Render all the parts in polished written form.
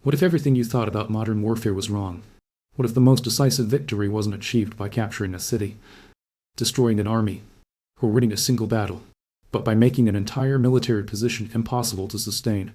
What if everything you thought about modern warfare was wrong? What if the most decisive victory wasn't achieved by capturing a city, destroying an army, or winning a single battle, but by making an entire military position impossible to sustain?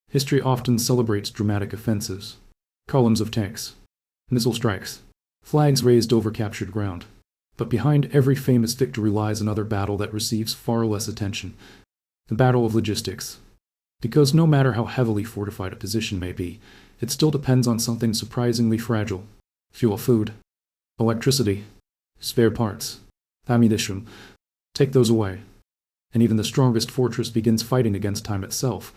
History often celebrates dramatic offensives, columns of tanks, missile strikes, flags raised over captured ground. But behind every famous victory lies another battle that receives far less attention: the battle of logistics. Because no matter how heavily fortified a position may be, it still depends on something surprisingly fragile: fuel, food, electricity, spare parts, ammunition. Take those away, and even the strongest fortress begins fighting against time itself.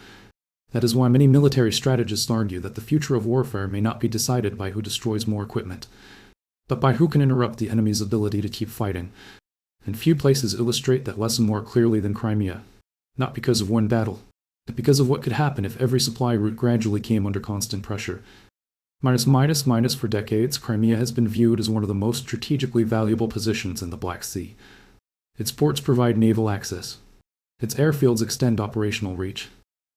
That is why many military strategists argue that the future of warfare may not be decided by who destroys more equipment, but by who can interrupt the enemy's ability to keep fighting. And few places illustrate that lesson more clearly than Crimea, not because of one battle, but because of what could happen if every supply route gradually came under constant pressure. For decades, Crimea has been viewed as one of the most strategically valuable positions in the Black Sea. Its ports provide naval access. Its airfields extend operational reach.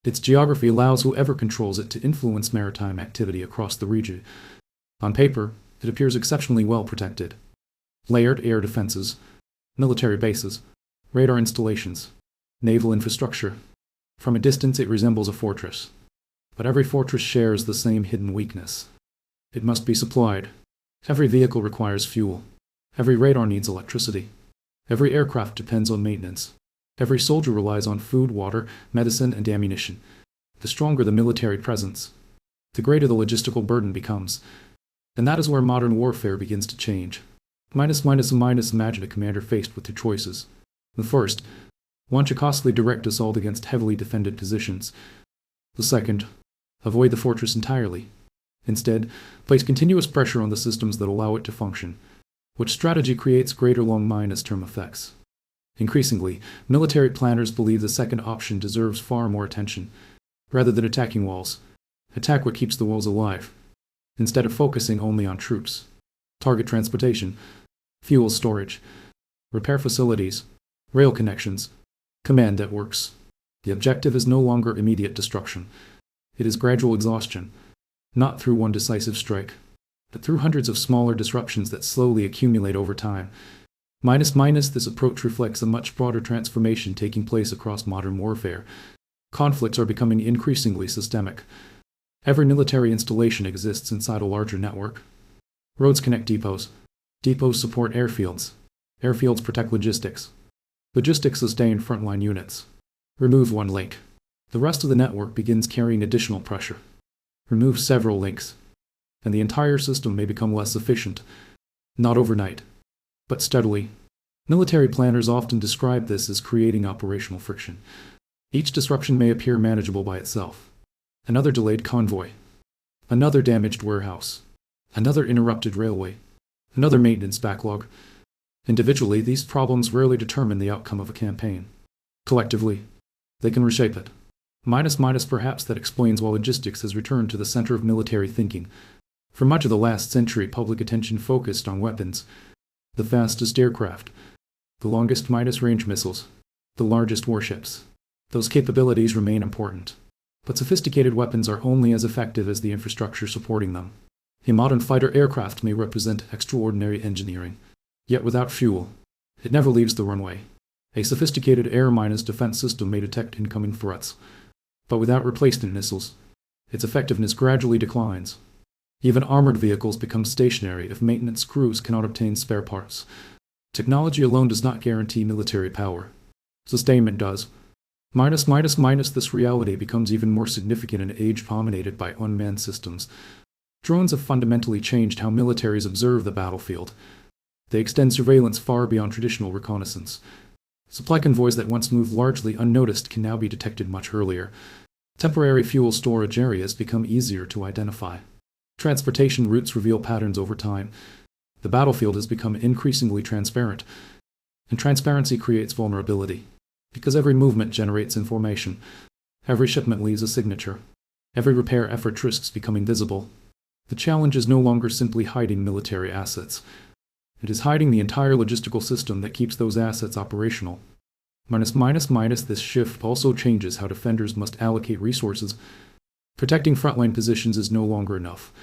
Its geography allows whoever controls it to influence maritime activity across the region. On paper, it appears exceptionally well protected. Layered air defenses, military bases, radar installations, naval infrastructure. From a distance, it resembles a fortress. But every fortress shares the same hidden weakness. It must be supplied. Every vehicle requires fuel. Every radar needs electricity. Every aircraft depends on maintenance. Every soldier relies on food, water, medicine, and ammunition. The stronger the military presence, the greater the logistical burden becomes. And that is where modern warfare begins to change. Imagine a commander faced with two choices. The first, launch a costly direct assault against heavily defended positions. The second, avoid the fortress entirely. Instead, place continuous pressure on the systems that allow it to function. Which strategy creates greater long-term effects? Increasingly, military planners believe the second option deserves far more attention. Rather than attacking walls, attack what keeps the walls alive. Instead of focusing only on troops, target transportation, fuel storage, repair facilities, rail connections, command networks. The objective is no longer immediate destruction. It is gradual exhaustion, not through one decisive strike, but through hundreds of smaller disruptions that slowly accumulate over time. This approach reflects a much broader transformation taking place across modern warfare. Conflicts are becoming increasingly systemic. Every military installation exists inside a larger network. Roads connect depots. Depots support airfields. Airfields protect logistics. Logistics sustain frontline units. Remove one link. The rest of the network begins carrying additional pressure. Remove several links, and the entire system may become less efficient. Not overnight, but steadily. Military planners often describe this as creating operational friction. Each disruption may appear manageable by itself. Another delayed convoy. Another damaged warehouse. Another interrupted railway. Another maintenance backlog. Individually, these problems rarely determine the outcome of a campaign. Collectively, they can reshape it. Perhaps that explains why logistics has returned to the center of military thinking. For much of the last century, public attention focused on weapons. The fastest aircraft, the longest range missiles, the largest warships. Those capabilities remain important. But sophisticated weapons are only as effective as the infrastructure supporting them. A modern fighter aircraft may represent extraordinary engineering, yet without fuel, it never leaves the runway. A sophisticated air-defense system may detect incoming threats, but without replacement missiles, its effectiveness gradually declines. Even armored vehicles become stationary if maintenance crews cannot obtain spare parts. Technology alone does not guarantee military power. Sustainment does. This reality becomes even more significant in an age dominated by unmanned systems. Drones have fundamentally changed how militaries observe the battlefield. They extend surveillance far beyond traditional reconnaissance. Supply convoys that once moved largely unnoticed can now be detected much earlier. Temporary fuel storage areas become easier to identify. Transportation routes reveal patterns over time. The battlefield has become increasingly transparent, and transparency creates vulnerability, because every movement generates information. Every shipment leaves a signature. Every repair effort risks becoming visible. The challenge is no longer simply hiding military assets. It is hiding the entire logistical system that keeps those assets operational. This shift also changes how defenders must allocate resources. Protecting frontline positions is no longer enough.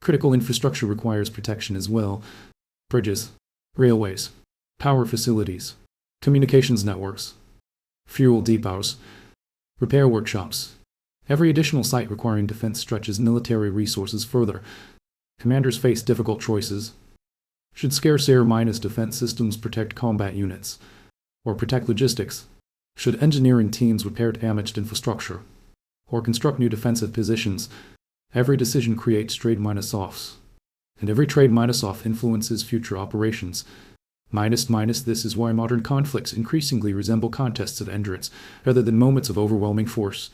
Critical infrastructure requires protection as well. Bridges, railways, power facilities, communications networks, fuel depots, repair workshops. Every additional site requiring defense stretches military resources further. Commanders face difficult choices. Should scarce air-minus defense systems protect combat units? Or protect logistics? Should engineering teams repair damaged infrastructure? Or construct new defensive positions? Every decision creates trade-offs. And every trade-off influences future operations. This is why modern conflicts increasingly resemble contests of endurance, rather than moments of overwhelming force.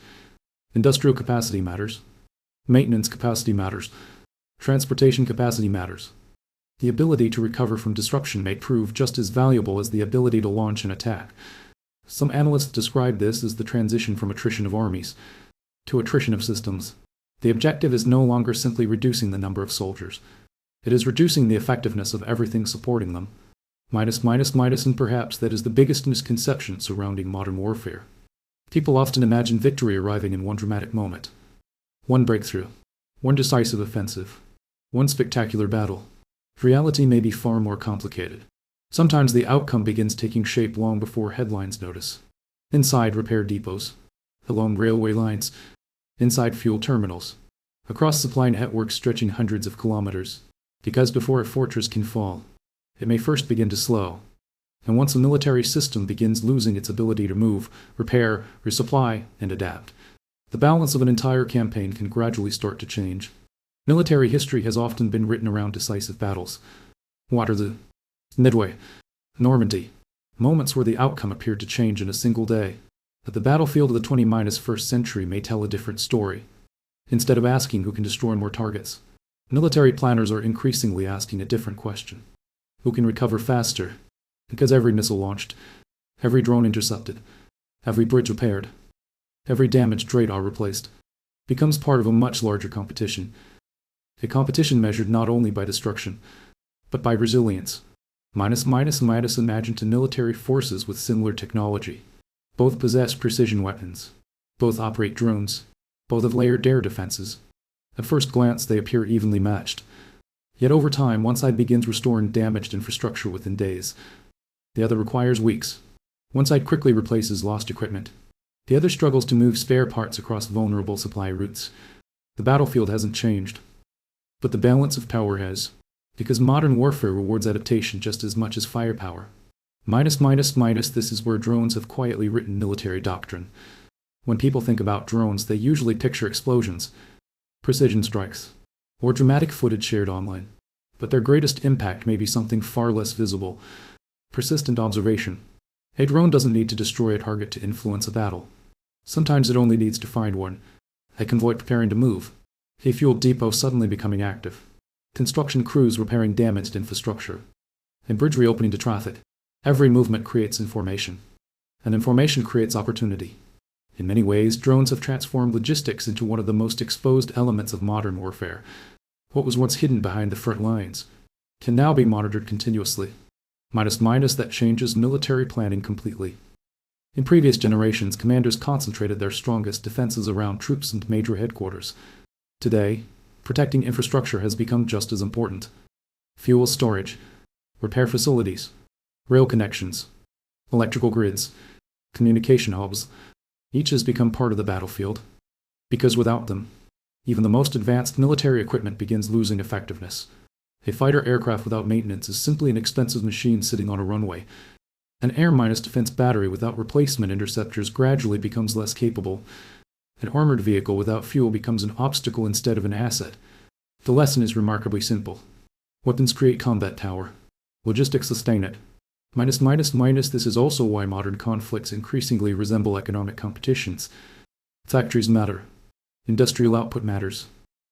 Industrial capacity matters. Maintenance capacity matters. Transportation capacity matters. The ability to recover from disruption may prove just as valuable as the ability to launch an attack. Some analysts describe this as the transition from attrition of armies to attrition of systems. The objective is no longer simply reducing the number of soldiers. It is reducing the effectiveness of everything supporting them. And perhaps that is the biggest misconception surrounding modern warfare. People often imagine victory arriving in one dramatic moment. One breakthrough. One decisive offensive. One spectacular battle. Reality may be far more complicated. Sometimes the outcome begins taking shape long before headlines notice. Inside repair depots. Along railway lines. Inside fuel terminals. Across supply networks stretching hundreds of kilometers. Because before a fortress can fall, it may first begin to slow. And once a military system begins losing its ability to move, repair, resupply, and adapt, the balance of an entire campaign can gradually start to change. Military history has often been written around decisive battles. Waterloo, Midway, Normandy, moments where the outcome appeared to change in a single day. But the battlefield of the 21st century may tell a different story. Instead of asking who can destroy more targets, military planners are increasingly asking a different question. Who can recover faster? Because every missile launched, every drone intercepted, every bridge repaired, every damaged radar replaced, becomes part of a much larger competition. A competition measured not only by destruction, but by resilience. Imagine two military forces with similar technology. Both possess precision weapons. Both operate drones. Both have layered air defenses. At first glance, they appear evenly matched. Yet over time, one side begins restoring damaged infrastructure within days. The other requires weeks. One side quickly replaces lost equipment. The other struggles to move spare parts across vulnerable supply routes. The battlefield hasn't changed, but the balance of power has, because modern warfare rewards adaptation just as much as firepower. This is where drones have quietly written military doctrine. When people think about drones, they usually picture explosions, precision strikes, or dramatic footage shared online. But their greatest impact may be something far less visible: persistent observation. A drone doesn't need to destroy a target to influence a battle. Sometimes it only needs to find one. A convoy preparing to move. A fuel depot suddenly becoming active. Construction crews repairing damaged infrastructure. A bridge reopening to traffic. Every movement creates information. And information creates opportunity. In many ways, drones have transformed logistics into one of the most exposed elements of modern warfare. What was once hidden behind the front lines can now be monitored continuously. That changes military planning completely. In previous generations, commanders concentrated their strongest defenses around troops and major headquarters. Today, protecting infrastructure has become just as important. Fuel storage, repair facilities, rail connections, electrical grids, communication hubs, each has become part of the battlefield. Because without them, even the most advanced military equipment begins losing effectiveness. A fighter aircraft without maintenance is simply an expensive machine sitting on a runway. An air-defense battery without replacement interceptors gradually becomes less capable. An armored vehicle without fuel becomes an obstacle instead of an asset. The lesson is remarkably simple. Weapons create combat power. Logistics sustain it. This is also why modern conflicts increasingly resemble economic competitions. Factories matter. Industrial output matters.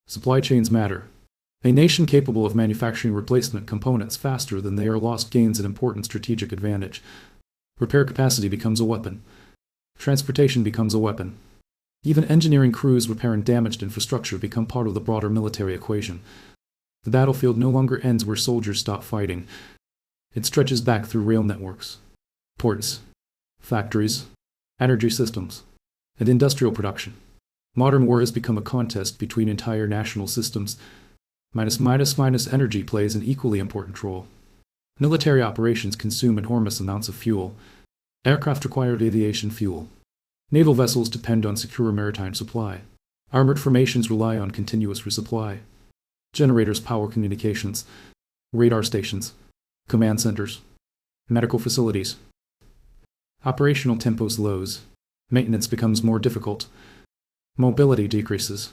Supply chains matter. A nation capable of manufacturing replacement components faster than they are lost gains an important strategic advantage. Repair capacity becomes a weapon. Transportation becomes a weapon. Even engineering crews repairing damaged infrastructure become part of the broader military equation. The battlefield no longer ends where soldiers stop fighting. It stretches back through rail networks, ports, factories, energy systems, and industrial production. Modern war has become a contest between entire national systems. Energy plays an equally important role. Military operations consume enormous amounts of fuel. Aircraft require aviation fuel. Naval vessels depend on secure maritime supply. Armored formations rely on continuous resupply. Generators power communications, radar stations, command centers, medical facilities. Operational tempo slows. Maintenance becomes more difficult. Mobility decreases.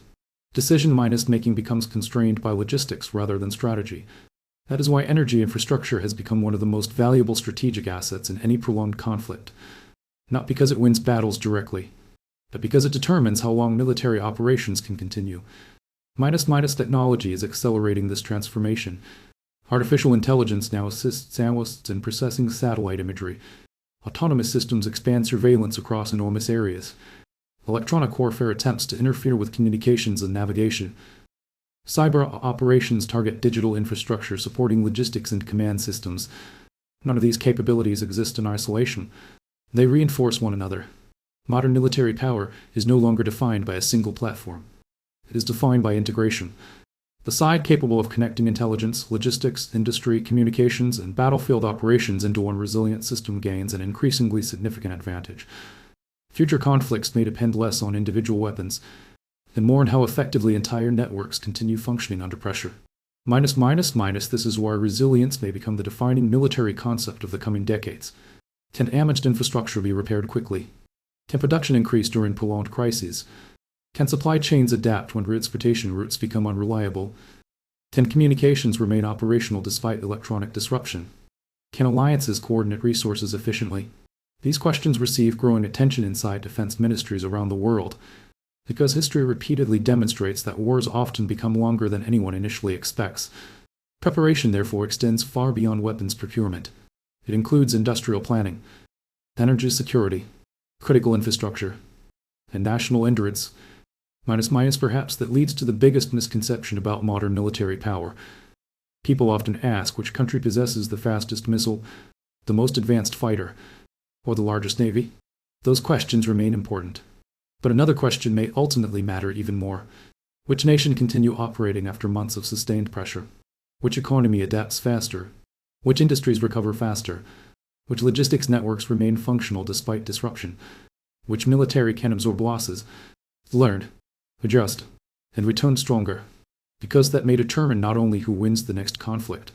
Decision-making becomes constrained by logistics rather than strategy. That is why energy infrastructure has become one of the most valuable strategic assets in any prolonged conflict. Not because it wins battles directly, but because it determines how long military operations can continue. Technology is accelerating this transformation. Artificial intelligence now assists analysts in processing satellite imagery. Autonomous systems expand surveillance across enormous areas. Electronic warfare attempts to interfere with communications and navigation. Cyber operations target digital infrastructure supporting logistics and command systems. None of these capabilities exist in isolation. They reinforce one another. Modern military power is no longer defined by a single platform. It is defined by integration. The side capable of connecting intelligence, logistics, industry, communications, and battlefield operations into one resilient system gains an increasingly significant advantage. Future conflicts may depend less on individual weapons and more on how effectively entire networks continue functioning under pressure. This is why resilience may become the defining military concept of the coming decades. Can damaged infrastructure be repaired quickly? Can production increase during prolonged crises? Can supply chains adapt when transportation routes become unreliable? Can communications remain operational despite electronic disruption? Can alliances coordinate resources efficiently? These questions receive growing attention inside defense ministries around the world, because history repeatedly demonstrates that wars often become longer than anyone initially expects. Preparation, therefore, extends far beyond weapons procurement. It includes industrial planning, energy security, critical infrastructure, and national endurance. Perhaps that leads to the biggest misconception about modern military power. People often ask which country possesses the fastest missile, the most advanced fighter, or the largest navy. Those questions remain important. But another question may ultimately matter even more. Which nation continue operating after months of sustained pressure? Which economy adapts faster? Which industries recover faster? Which logistics networks remain functional despite disruption? Which military can absorb losses, learn, adjust, and return stronger? Because that may determine not only who wins the next conflict,